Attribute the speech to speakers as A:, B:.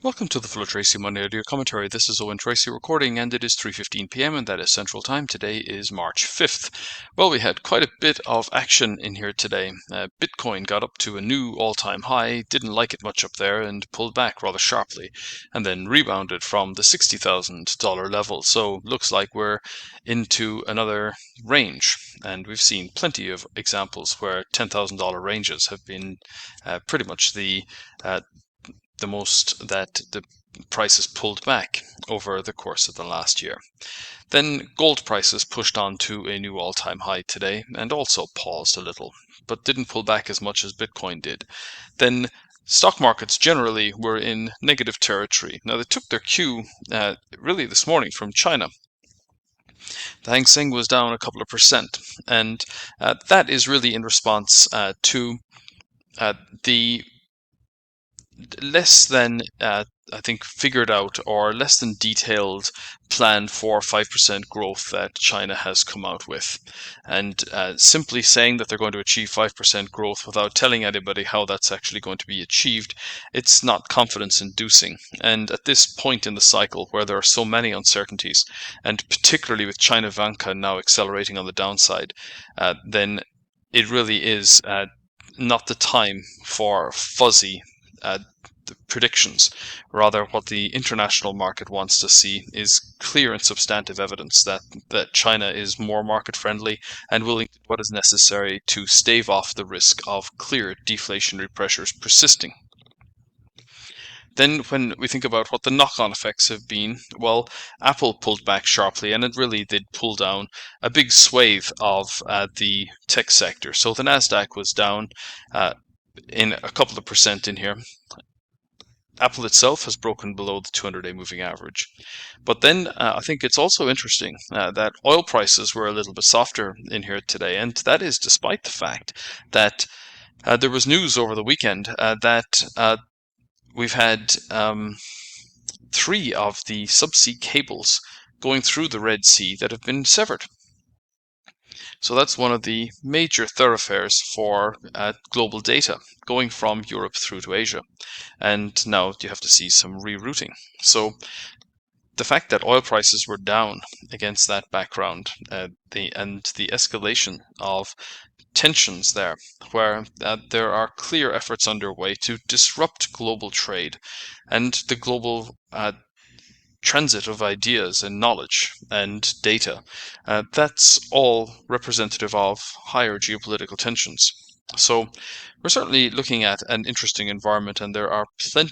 A: Welcome to the Full Tracy Monday Audio Commentary. This is Owen Tracy recording, and it is 3:15 p.m. and that is Central Time. Today is March 5th. Well, we had quite a bit of action in here today. Bitcoin got up to a new all-time high, didn't like it much up there, and pulled back rather sharply, and then rebounded from the $60,000 level. So looks like we're into another range, and we've seen plenty of examples where $10,000 ranges have been pretty much the most that the prices pulled back over the course of the last year. Then gold prices pushed on to a new all-time high today and also paused a little, but didn't pull back as much as Bitcoin did. Then stock markets generally were in negative territory. Now they took their cue really this morning from China. The Hang Seng was down a couple of percent, and that is really in response to the less than I think figured out or less than detailed plan for 5% growth that China has come out with, and simply saying that they're going to achieve 5% growth without telling anybody how that's actually going to be achieved, it's not confidence inducing. And at this point in the cycle where there are so many uncertainties, and particularly with China Vanke now accelerating on the downside, then it really is not the time for fuzzy predictions. Rather, what the international market wants to see is clear and substantive evidence that China is more market friendly and willing to do what is necessary to stave off the risk of clear deflationary pressures persisting. Then when we think about what the knock-on effects have been, well, Apple pulled back sharply, and it really did pull down a big swathe of the tech sector. So the Nasdaq was down in a couple of percent in here. Apple itself has broken below the 200-day moving average. But then I think it's also interesting that oil prices were a little bit softer in here today, and that is despite the fact that there was news over the weekend that we've had 3 of the subsea cables going through the Red Sea that have been severed. So that's one of the major thoroughfares for global data, going from Europe through to Asia. And now you have to see some rerouting. So the fact that oil prices were down against that background, the escalation of tensions there, where there are clear efforts underway to disrupt global trade and the global transit of ideas and knowledge and data, that's all representative of higher geopolitical tensions. So we're certainly looking at an interesting environment, and there are plenty